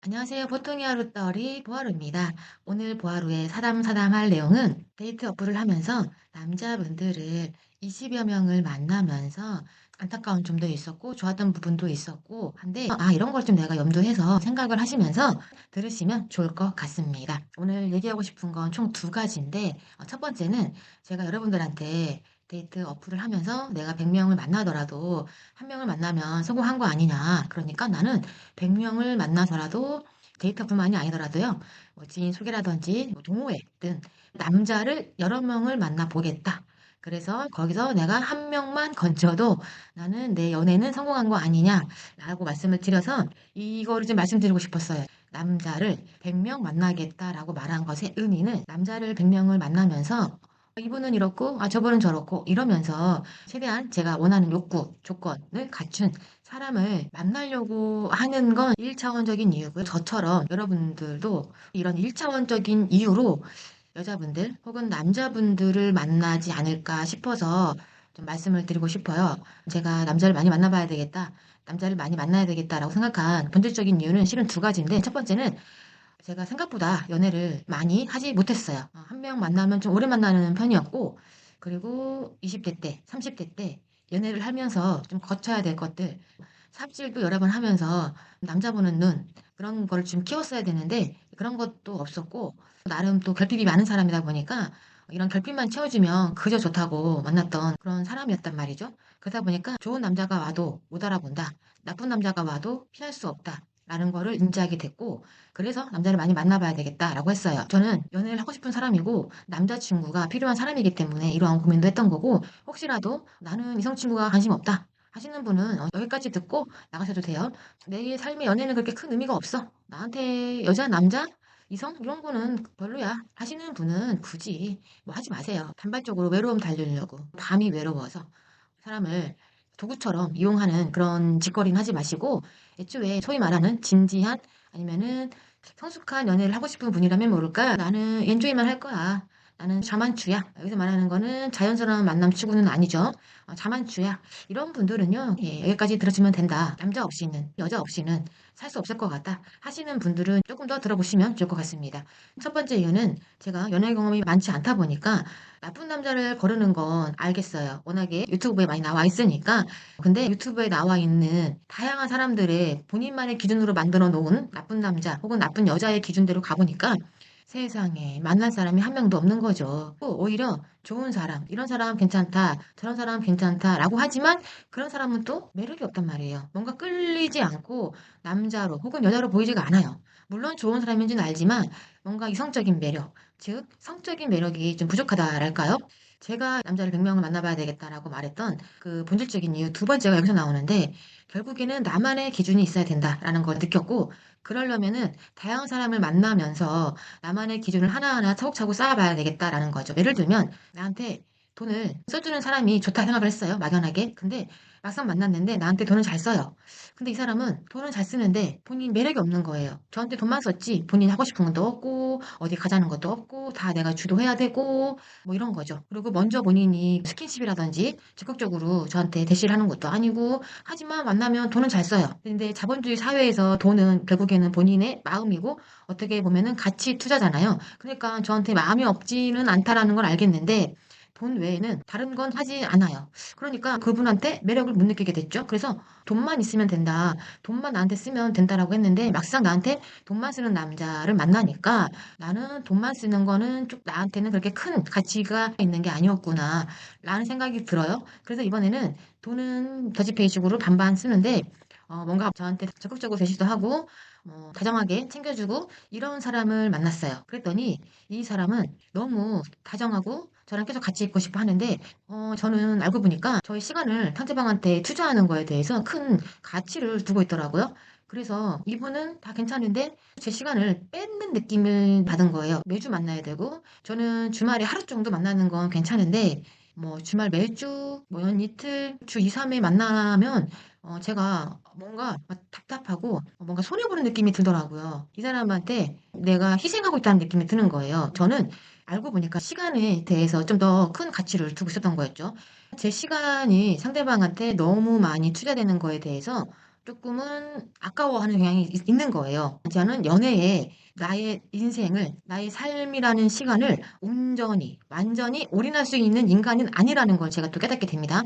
안녕하세요. 보통의 하루떨이 보아루입니다. 오늘 보아루의 사담사담할 내용은 데이트 어플을 하면서 남자분들을 20여 명을 만나면서 안타까운 점도 있었고 좋았던 부분도 있었고 한데 이런 걸 좀 내가 염두해서 생각을 하시면서 들으시면 좋을 것 같습니다. 오늘 얘기하고 싶은 건 총 두 가지인데 첫 번째는 제가 여러분들한테 데이트 어플을 하면서 내가 100명을 만나더라도 한 명을 만나면 성공한 거 아니냐. 그러니까 나는 100명을 만나서라도 데이터뿐만이 아니더라도요. 지인 소개라든지 동호회든 남자를 여러 명을 만나 보겠다. 그래서 거기서 내가 한 명만 건져도 나는 내 연애는 성공한 거 아니냐라고 말씀을 드려서 이거를 좀 말씀드리고 싶었어요. 남자를 100명 만나겠다라고 말한 것의 의미는 남자를 100명을 만나면서 이분은 이렇고 저분은 저렇고 이러면서 최대한 제가 원하는 욕구, 조건을 갖춘 사람을 만나려고 하는 건 1차원적인 이유고요. 저처럼 여러분들도 이런 1차원적인 이유로 여자분들 혹은 남자분들을 만나지 않을까 싶어서 좀 말씀을 드리고 싶어요. 제가 남자를 많이 만나봐야 되겠다, 남자를 많이 만나야 되겠다라고 생각한 본질적인 이유는 실은 두 가지인데, 첫 번째는 제가 생각보다 연애를 많이 하지 못했어요. 한 명 만나면 좀 오래 만나는 편이었고, 그리고 20대 때, 30대 때 연애를 하면서 좀 거쳐야 될 것들, 삽질도 여러 번 하면서 남자 보는 눈, 그런 걸 좀 키웠어야 되는데 그런 것도 없었고, 나름 또 결핍이 많은 사람이다 보니까 이런 결핍만 채워주면 그저 좋다고 만났던 그런 사람이었단 말이죠. 그러다 보니까 좋은 남자가 와도 못 알아본다, 나쁜 남자가 와도 피할 수 없다 라는 거를 인지하게 됐고, 그래서 남자를 많이 만나봐야 되겠다라고 했어요. 저는 연애를 하고 싶은 사람이고 남자친구가 필요한 사람이기 때문에 이러한 고민도 했던 거고, 혹시라도 나는 이성 친구가 관심 없다 하시는 분은 여기까지 듣고 나가셔도 돼요. 내 삶의 연애는 그렇게 큰 의미가 없어, 나한테 여자, 남자, 이성 이런 거는 별로야 하시는 분은 굳이 뭐 하지 마세요. 단발적으로 외로움 달래려고 밤이 외로워서 사람을 도구처럼 이용하는 그런 짓거리는 하지 마시고, 애초에 소위 말하는 진지한 아니면은 성숙한 연애를 하고 싶은 분이라면 모를까, 나는 엔조이만 할 거야, 나는 자만추야, 여기서 말하는 거는 자연스러운 만남 치고는 아니죠. 자만추야, 이런 분들은요, 여기까지 들으시면 된다, 남자 없이는 여자 없이는 살 수 없을 것 같다 하시는 분들은 조금 더 들어보시면 좋을 것 같습니다. 첫 번째 이유는 제가 연애 경험이 많지 않다 보니까 나쁜 남자를 거르는 건 알겠어요. 워낙에 유튜브에 많이 나와 있으니까. 근데 유튜브에 나와 있는 다양한 사람들의 본인만의 기준으로 만들어 놓은 나쁜 남자 혹은 나쁜 여자의 기준대로 가보니까 세상에 만날 사람이 한 명도 없는 거죠. 또 오히려 좋은 사람, 이런 사람 괜찮다, 저런 사람 괜찮다라고 하지만 그런 사람은 또 매력이 없단 말이에요. 뭔가 끌리지 않고 남자로 혹은 여자로 보이지가 않아요. 물론 좋은 사람인지는 알지만 뭔가 이성적인 매력, 즉 성적인 매력이 좀 부족하다랄까요? 제가 남자를 100명을 만나봐야 되겠다라고 말했던 그 본질적인 이유 두 번째가 여기서 나오는데, 결국에는 나만의 기준이 있어야 된다라는 걸 느꼈고, 그러려면은 다양한 사람을 만나면서 나만의 기준을 하나하나 차곡차곡 쌓아봐야 되겠다라는 거죠. 예를 들면 나한테 돈을 써주는 사람이 좋다 생각을 했어요, 막연하게. 근데 막상 만났는데 나한테 돈을 잘 써요. 근데 이 사람은 돈을 잘 쓰는데 본인 매력이 없는 거예요. 저한테 돈만 썼지 본인 하고 싶은 것도 없고 어디 가자는 것도 없고 다 내가 주도해야 되고 뭐 이런 거죠. 그리고 먼저 본인이 스킨십이라든지 적극적으로 저한테 대시를 하는 것도 아니고, 하지만 만나면 돈은 잘 써요. 근데 자본주의 사회에서 돈은 결국에는 본인의 마음이고 어떻게 보면은 가치 투자잖아요. 그러니까 저한테 마음이 없지는 않다라는 걸 알겠는데 돈 외에는 다른 건 하지 않아요. 그러니까 그분한테 매력을 못 느끼게 됐죠. 그래서 돈만 있으면 된다, 돈만 나한테 쓰면 된다라고 했는데 막상 나한테 돈만 쓰는 남자를 만나니까 나는 돈만 쓰는 거는 좀 나한테는 그렇게 큰 가치가 있는 게 아니었구나 라는 생각이 들어요. 그래서 이번에는 돈은 더지페이식으로 반반 쓰는데 뭔가 저한테 적극적으로 대시도 하고 다정하게 챙겨주고 이런 사람을 만났어요. 그랬더니 이 사람은 너무 다정하고 저랑 계속 같이 있고 싶어 하는데, 저는 알고 보니까 저의 시간을 상대방한테 투자하는 거에 대해서 큰 가치를 두고 있더라고요. 그래서 이분은 다 괜찮은데 제 시간을 뺏는 느낌을 받은 거예요. 매주 만나야 되고, 저는 주말에 하루 정도 만나는 건 괜찮은데 뭐 주말 매주 뭐 연 이틀 주 2, 3회 만나면 제가 뭔가 막 답답하고 뭔가 손해보는 느낌이 들더라고요. 이 사람한테 내가 희생하고 있다는 느낌이 드는 거예요. 저는 알고 보니까 시간에 대해서 좀 더 큰 가치를 두고 있었던 거였죠. 제 시간이 상대방한테 너무 많이 투자되는 거에 대해서 조금은 아까워하는 경향이 있는 거예요. 저는 연애에 나의 인생을, 나의 삶이라는 시간을 온전히, 완전히 올인할 수 있는 인간은 아니라는 걸 제가 또 깨닫게 됩니다.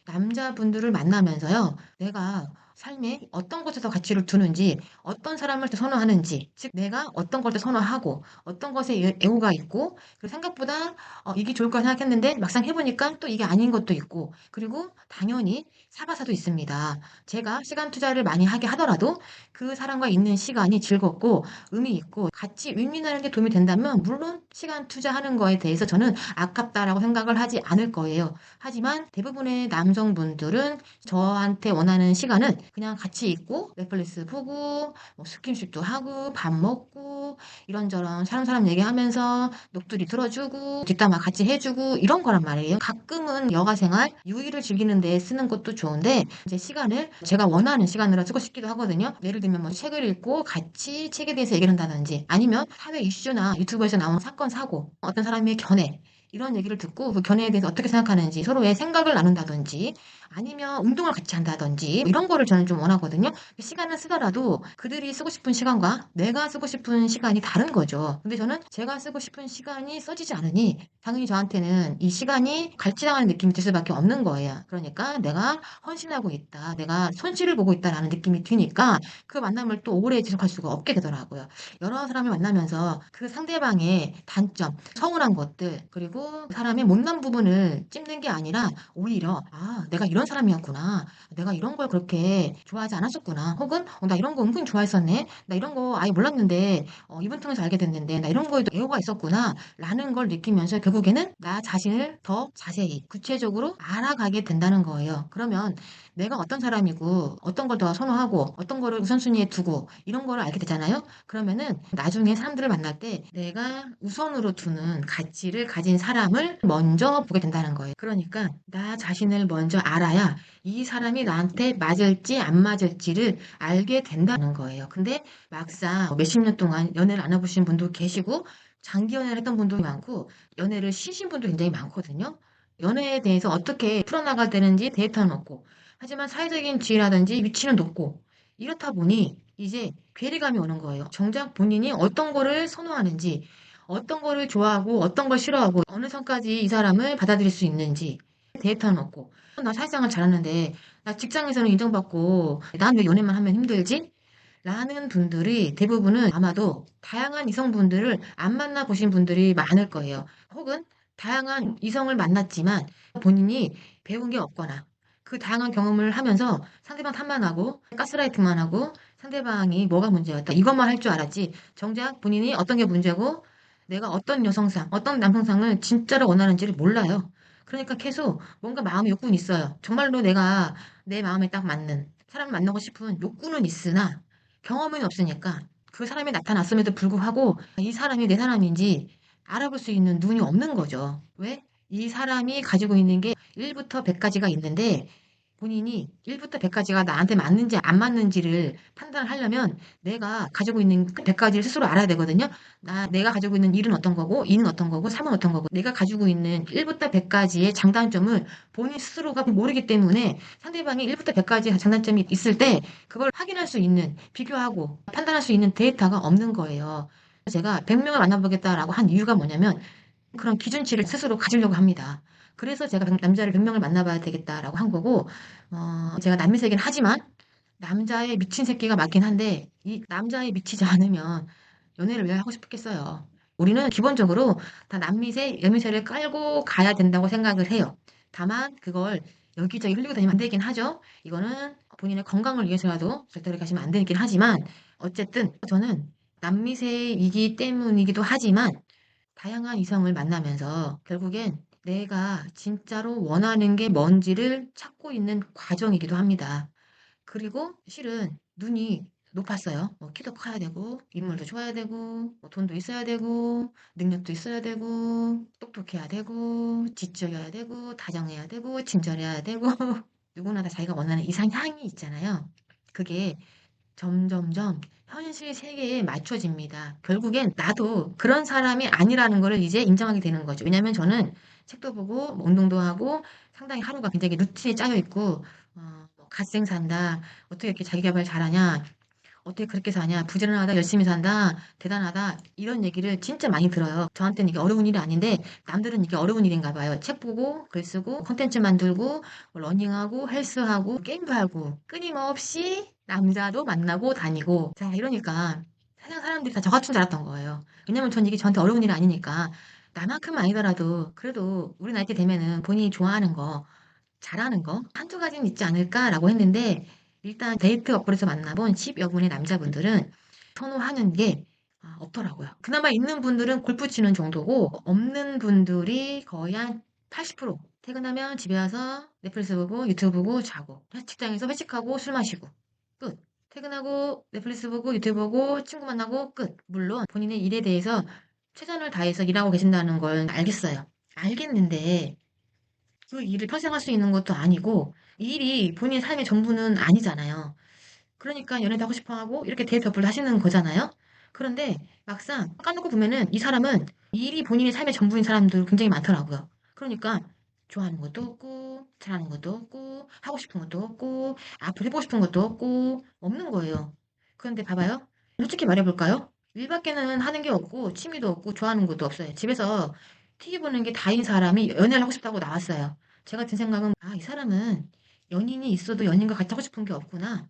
남자분들을 만나면서요, 내가 삶에 어떤 것에 더 가치를 두는지, 어떤 사람을 더 선호하는지, 즉, 내가 어떤 걸 더 선호하고, 어떤 것에 애호가 있고, 그리고 생각보다 이게 좋을 거라 생각했는데, 막상 해보니까 또 이게 아닌 것도 있고, 그리고 당연히 사바사도 있습니다. 제가 시간 투자를 많이 하게 하더라도 그 사람과 있는 시간이 즐겁고, 의미 있고, 같이 윈윈하는 데 도움이 된다면, 물론 시간 투자하는 거에 대해서 저는 아깝다라고 생각을 하지 않을 거예요. 하지만 대부분의 남성분들은 저한테 원하는 시간은 그냥 같이 있고 넷플릭스 보고 뭐 스킨십도 하고 밥 먹고 이런저런 사람 얘기하면서 녹두리 들어주고 뒷담화 같이 해주고 이런 거란 말이에요. 가끔은 여가 생활 유의를 즐기는 데 쓰는 것도 좋은데 이제 시간을 제가 원하는 시간으로 쓰고 싶기도 하거든요. 예를 들면 뭐 책을 읽고 같이 책에 대해서 얘기를 한다든지 아니면 사회 이슈나 유튜브에서 나온 사건 사고 어떤 사람의 견해 이런 얘기를 듣고 그 견해에 대해서 어떻게 생각하는지 서로의 생각을 나눈다든지 아니면 운동을 같이 한다든지 이런 거를 저는 좀 원하거든요. 시간을 쓰더라도 그들이 쓰고 싶은 시간과 내가 쓰고 싶은 시간이 다른 거죠. 근데 저는 제가 쓰고 싶은 시간이 써지지 않으니 당연히 저한테는 이 시간이 갈취당하는 느낌이 들 수밖에 없는 거예요. 그러니까 내가 헌신하고 있다. 내가 손실을 보고 있다라는 느낌이 드니까 그 만남을 또 오래 지속할 수가 없게 되더라고요. 여러 사람을 만나면서 그 상대방의 단점, 서운한 것들, 그리고 사람의 못난 부분을 찝는 게 아니라 오히려, 아, 내가 이런 사람이었구나. 내가 이런 걸 그렇게 좋아하지 않았었구나. 혹은, 나 이런 거 은근히 좋아했었네. 나 이런 거 아예 몰랐는데, 이분 통해서 알게 됐는데, 나 이런 거에도 애호가 있었구나. 라는 걸 느끼면서 결국에는 나 자신을 더 자세히, 구체적으로 알아가게 된다는 거예요. 그러면 내가 어떤 사람이고, 어떤 걸 더 선호하고, 어떤 거를 우선순위에 두고, 이런 거를 알게 되잖아요. 그러면은 나중에 사람들을 만날 때 내가 우선으로 두는 가치를 가진 사람을 먼저 보게 된다는 거예요. 그러니까 나 자신을 먼저 알아야 이 사람이 나한테 맞을지 안 맞을지를 알게 된다는 거예요. 근데 막상 몇십 년 동안 연애를 안 해보신 분도 계시고 장기 연애를 했던 분도 많고 연애를 쉬신 분도 굉장히 많거든요. 연애에 대해서 어떻게 풀어나가야 되는지 데이터는 없고 하지만 사회적인 지위라든지 위치는 높고 이렇다 보니 이제 괴리감이 오는 거예요. 정작 본인이 어떤 거를 선호하는지, 어떤 거를 좋아하고, 어떤 걸 싫어하고, 어느 선까지 이 사람을 받아들일 수 있는지 데이터는 없고, 나 사회생활 잘하는데, 나 직장에서는 인정받고, 난 왜 연애만 하면 힘들지? 라는 분들이 대부분은 아마도 다양한 이성분들을 안 만나보신 분들이 많을 거예요. 혹은 다양한 이성을 만났지만 본인이 배운 게 없거나 그 다양한 경험을 하면서 상대방 탓만 하고 가스라이팅만 하고 상대방이 뭐가 문제였다. 이것만 할 줄 알았지. 정작 본인이 어떤 게 문제고 내가 어떤 여성상, 어떤 남성상을 진짜로 원하는지를 몰라요. 그러니까 계속 뭔가 마음의 욕구는 있어요. 정말로 내가 내 마음에 딱 맞는 사람을 만나고 싶은 욕구는 있으나 경험은 없으니까 그 사람이 나타났음에도 불구하고 이 사람이 내 사람인지 알아볼 수 있는 눈이 없는 거죠. 왜? 이 사람이 가지고 있는 게 1부터 100까지가 있는데 본인이 1부터 100까지가 나한테 맞는지 안 맞는지를 판단을 하려면 내가 가지고 있는 100가지를 스스로 알아야 되거든요. 내가 가지고 있는 1은 어떤 거고, 2는 어떤 거고, 3은 어떤 거고, 내가 가지고 있는 1부터 100까지의 장단점을 본인 스스로가 모르기 때문에 상대방이 1부터 100까지 장단점이 있을 때 그걸 확인할 수 있는, 비교하고 판단할 수 있는 데이터가 없는 거예요. 제가 100명을 만나보겠다라고 한 이유가 뭐냐면 그런 기준치를 스스로 가지려고 합니다. 그래서 제가 남자를 100명을 만나봐야 되겠다라고 한 거고, 제가 남미새긴 하지만 남자의 미친 새끼가 맞긴 한데 이 남자에 미치지 않으면 연애를 왜 하고 싶겠어요. 우리는 기본적으로 다 남미새, 여미새를 깔고 가야 된다고 생각을 해요. 다만 그걸 여기저기 흘리고 다니면 안 되긴 하죠. 이거는 본인의 건강을 위해서라도 절대로 가시면 안 되긴 하지만 어쨌든 저는 남미새이기 때문이기도 하지만 다양한 이성을 만나면서 결국엔 내가 진짜로 원하는 게 뭔지를 찾고 있는 과정이기도 합니다. 그리고 실은 눈이 높았어요. 뭐 키도 커야 되고, 인물도 좋아야 되고, 뭐 돈도 있어야 되고, 능력도 있어야 되고, 똑똑해야 되고, 지적이어야 되고, 다정해야 되고, 친절해야 되고, 누구나 다 자기가 원하는 이상향이 있잖아요. 그게 점점점 현실 세계에 맞춰집니다. 결국엔 나도 그런 사람이 아니라는 거를 이제 인정하게 되는 거죠. 왜냐면 저는 책도 보고 뭐 운동도 하고 상당히 하루가 굉장히 루틴에 짜여 있고 뭐 갓생 산다. 어떻게 이렇게 자기 계발 잘하냐. 어떻게 그렇게 사냐. 부지런하다. 열심히 산다. 대단하다. 이런 얘기를 진짜 많이 들어요. 저한테는 이게 어려운 일이 아닌데 남들은 이게 어려운 일인가 봐요. 책 보고 글 쓰고 콘텐츠 만들고 뭐 러닝하고 헬스하고 게임도 하고 끊임없이 남자도 만나고 다니고 자 이러니까 세상 사람들이 다 저 같은 줄 알았던 거예요. 왜냐면 전 이게 저한테 어려운 일이 아니니까 나만큼은 아니더라도 그래도 우리 나이 때 되면은 본인이 좋아하는 거 잘하는 거 한두 가지는 있지 않을까라고 했는데 일단 데이트 어플에서 만나본 10여 분의 남자분들은 선호하는 게 없더라고요. 그나마 있는 분들은 골프 치는 정도고 없는 분들이 거의 한 80%. 퇴근하면 집에 와서 넷플릭스 보고 유튜브 보고 자고 직장에서 회식하고 술 마시고 끝. 퇴근하고 넷플릭스 보고 유튜브 보고 친구 만나고 끝. 물론 본인의 일에 대해서 최선을 다해서 일하고 계신다는 걸 알겠어요. 알겠는데 그 일을 평생 할 수 있는 것도 아니고 이 일이 본인의 삶의 전부는 아니잖아요. 그러니까 연애도 하고 싶어 하고 이렇게 데이트 어플을 하시는 거잖아요. 그런데 막상 까놓고 보면은 이 사람은 이 일이 본인의 삶의 전부인 사람들 굉장히 많더라고요. 그러니까 좋아하는 것도 없고 잘하는 것도 없고 하고 싶은 것도 없고 앞으로 해보고 싶은 것도 없고 없는 거예요. 그런데 봐봐요. 솔직히 말해볼까요? 일밖에는 하는 게 없고 취미도 없고 좋아하는 것도 없어요. 집에서 TV 보는 게 다인 사람이 연애를 하고 싶다고 나왔어요. 제가 든 생각은 이 사람은 연인이 있어도 연인과 같이 하고 싶은 게 없구나.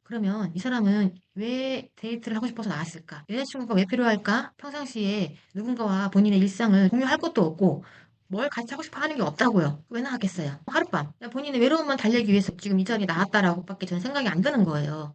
그러면 이 사람은 왜 데이트를 하고 싶어서 나왔을까? 여자친구가 왜 필요할까? 평상시에 누군가와 본인의 일상을 공유할 것도 없고 뭘 같이 하고 싶어 하는 게 없다고요. 왜 나왔겠어요? 하룻밤 본인의 외로움만 달래기 위해서 지금 이 자리에 나왔다라고밖에 저는 생각이 안 드는 거예요.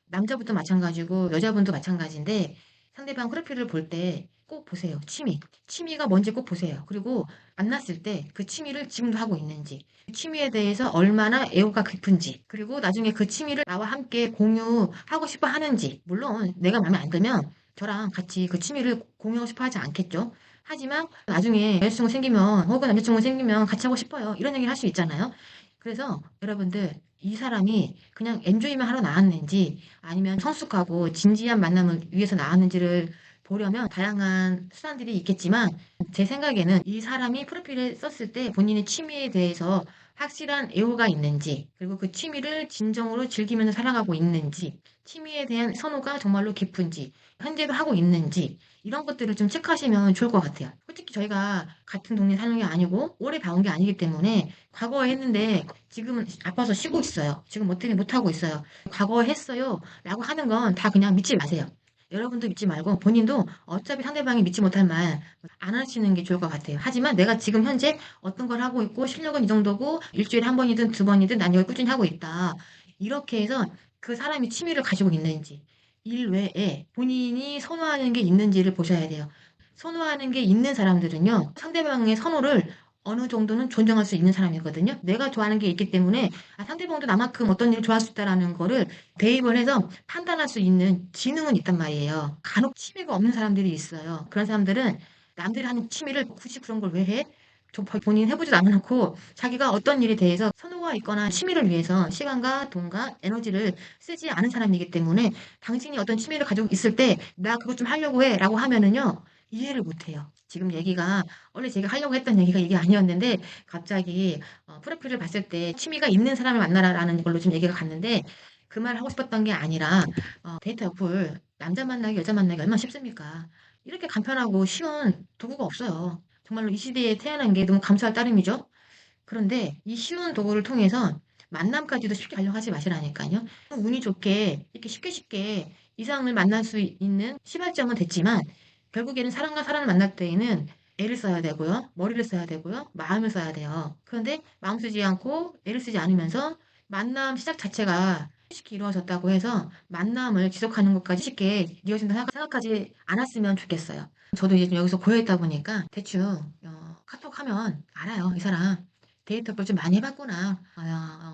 남자분도 마찬가지고 여자분도 마찬가지인데 상대방 프로필을 볼 때 꼭 보세요. 취미. 취미가 뭔지 꼭 보세요. 그리고 만났을 때 그 취미를 지금도 하고 있는지, 그 취미에 대해서 얼마나 애호가 깊은지, 그리고 나중에 그 취미를 나와 함께 공유하고 싶어 하는지, 물론 내가 마음에 안 들면 저랑 같이 그 취미를 공유하고 싶어 하지 않겠죠. 하지만 나중에 여자친구 생기면 혹은 남자친구 생기면 같이 하고 싶어요. 이런 얘기를 할 수 있잖아요. 그래서 여러분들 이 사람이 그냥 엔조이만 하러 나왔는지 아니면 성숙하고 진지한 만남을 위해서 나왔는지를 보려면 다양한 수단들이 있겠지만 제 생각에는 이 사람이 프로필에 썼을 때 본인의 취미에 대해서 확실한 애호가 있는지 그리고 그 취미를 진정으로 즐기면서 살아가고 있는지 취미에 대한 선호가 정말로 깊은지 현재도 하고 있는지 이런 것들을 좀 체크하시면 좋을 것 같아요. 솔직히 저희가 같은 동네 사는 게 아니고 오래 봐온 게 아니기 때문에 과거에 했는데 지금은 아파서 쉬고 있어요. 지금 어떻게 못하고 있어요. 과거에 했어요. 라고 하는 건 다 그냥 믿지 마세요. 여러분도 믿지 말고 본인도 어차피 상대방이 믿지 못할 말 안 하시는 게 좋을 것 같아요. 하지만 내가 지금 현재 어떤 걸 하고 있고 실력은 이 정도고 일주일에 한 번이든 두 번이든 난 이걸 꾸준히 하고 있다. 이렇게 해서 그 사람이 취미를 가지고 있는지 일 외에 본인이 선호하는 게 있는지를 보셔야 돼요. 선호하는 게 있는 사람들은요, 상대방의 선호를 어느 정도는 존중할 수 있는 사람이거든요. 내가 좋아하는 게 있기 때문에 상대방도 나만큼 어떤 일을 좋아할 수 있다라는 거를 대입을 해서 판단할 수 있는 지능은 있단 말이에요. 간혹 취미가 없는 사람들이 있어요. 그런 사람들은 남들이 하는 취미를 굳이 그런 걸 왜 해? 본인 해보지도 않고 자기가 어떤 일에 대해서 선호가 있거나 취미를 위해서 시간과 돈과 에너지를 쓰지 않은 사람이기 때문에 당신이 어떤 취미를 가지고 있을 때 나 그것 좀 하려고 해 라고 하면은요 이해를 못해요. 지금 얘기가 원래 제가 하려고 했던 얘기가 이게 아니었는데 갑자기 프로필을 봤을 때 취미가 있는 사람을 만나라라는 걸로 좀 얘기가 갔는데 그 말을 하고 싶었던 게 아니라 데이트 어플 남자 만나기 여자 만나기 얼마나 쉽습니까? 이렇게 간편하고 쉬운 도구가 없어요. 정말로 이 시대에 태어난 게 너무 감사할 따름이죠. 그런데 이 쉬운 도구를 통해서 만남까지도 쉽게 하려고 하지 마시라니까요. 운이 좋게 이렇게 쉽게 쉽게 이성을 만날 수 있는 시발점은 됐지만 결국에는 사람과 사람을 만날 때에는 애를 써야 되고요. 머리를 써야 되고요. 마음을 써야 돼요. 그런데 마음 쓰지 않고 애를 쓰지 않으면서 만남 시작 자체가 쉽게 이루어졌다고 해서 만남을 지속하는 것까지 쉽게 이어진다 생각하지 않았으면 좋겠어요. 저도 이제 좀 여기서 고여있다 보니까 대충 카톡 하면 알아요. 이 사람 데이트 어플 좀 많이 해봤구나.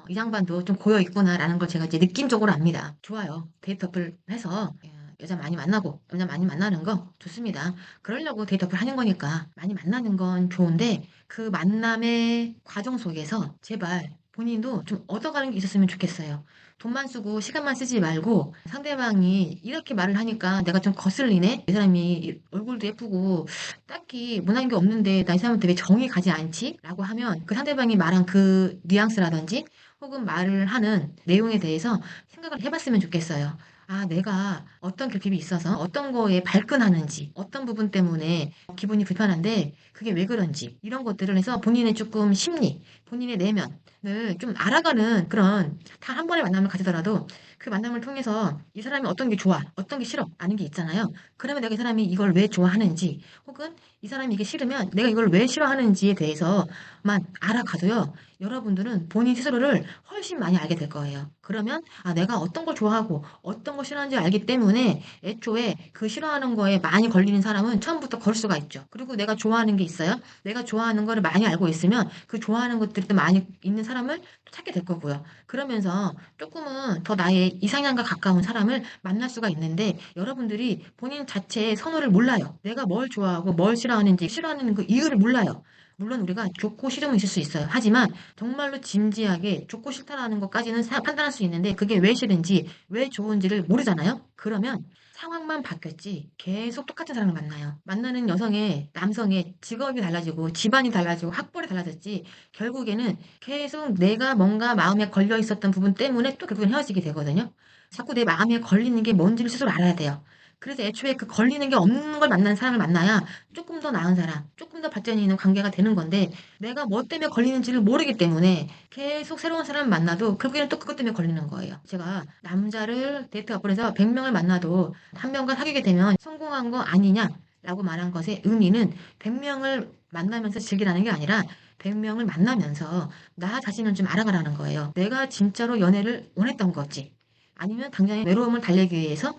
이 양반도 좀 고여있구나라는 걸 제가 이제 느낌적으로 압니다. 좋아요. 데이트 어플 해서 여자 많이 만나고 남자 많이 만나는 거 좋습니다. 그러려고 데이트 어플 하는 거니까 많이 만나는 건 좋은데 그 만남의 과정 속에서 제발 본인도 좀 얻어가는 게 있었으면 좋겠어요. 돈만 쓰고 시간만 쓰지 말고 상대방이 이렇게 말을 하니까 내가 좀 거슬리네? 이 사람이 얼굴도 예쁘고 딱히 못한 게 없는데 나 이 사람한테 왜 정이 가지 않지? 라고 하면 그 상대방이 말한 그 뉘앙스라든지 혹은 말을 하는 내용에 대해서 생각을 해 봤으면 좋겠어요. 아, 내가 어떤 결핍이 있어서 어떤 거에 발끈하는지, 어떤 부분 때문에 기분이 불편한데 그게 왜 그런지 이런 것들을 해서 본인의 조금 심리, 본인의 내면을 좀 알아가는 그런 단 한 번의 만남을 가지더라도 그 만남을 통해서 이 사람이 어떤 게 좋아, 어떤 게 싫어 아는 게 있잖아요. 그러면 내가 이 사람이 이걸 왜 좋아하는지 혹은 이 사람이 이게 싫으면 내가 이걸 왜 싫어하는지에 대해서만 알아가도요. 여러분들은 본인 스스로를 훨씬 많이 알게 될 거예요. 그러면 아, 내가 어떤 걸 좋아하고 어떤 걸 싫어하는지 알기 때문에 애초에 그 싫어하는 거에 많이 걸리는 사람은 처음부터 걸 수가 있죠. 그리고 내가 좋아하는 게 있어요. 내가 좋아하는 거를 많이 알고 있으면 그 좋아하는 것들이 또 많이 있는 사람을 또 찾게 될 거고요. 그러면서 조금은 더 나의 이상향과 가까운 사람을 만날 수가 있는데 여러분들이 본인 자체의 선호를 몰라요. 내가 뭘 좋아하고 뭘 싫어하는지 싫어하는 그 이유를 몰라요. 물론 우리가 좋고 싫음은 있을 수 있어요. 하지만 정말로 진지하게 좋고 싫다라는 것까지는 판단할 수 있는데 그게 왜 싫은지 왜 좋은지를 모르잖아요. 그러면 상황만 바뀌었지 계속 똑같은 사람을 만나요. 만나는 여성의 남성의 직업이 달라지고 집안이 달라지고 학벌이 달라졌지 결국에는 계속 내가 뭔가 마음에 걸려 있었던 부분 때문에 또 결국엔 헤어지게 되거든요. 자꾸 내 마음에 걸리는 게 뭔지를 스스로 알아야 돼요. 그래서 애초에 그 걸리는 게 없는 걸 만나는 사람을 만나야 조금 더 나은 사람, 조금 더 발전이 있는 관계가 되는 건데 내가 뭐 때문에 걸리는지를 모르기 때문에 계속 새로운 사람을 만나도 결국에는 또 그것 때문에 걸리는 거예요. 제가 남자를 데이트 어플에서 100명을 만나도 한 명과 사귀게 되면 성공한 거 아니냐라고 말한 것의 의미는 100명을 만나면서 즐기라는 게 아니라 100명을 만나면서 나 자신을 좀 알아가라는 거예요. 내가 진짜로 연애를 원했던 거지. 아니면 당장의 외로움을 달래기 위해서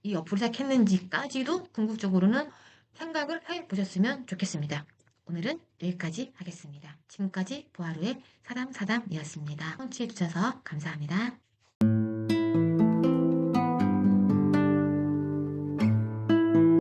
이 어플을 시작했는지까지도 궁극적으로는 생각을 해보셨으면 좋겠습니다. 오늘은 여기까지 하겠습니다. 지금까지 보아루의 사담사담이었습니다. 청취해주셔서 감사합니다.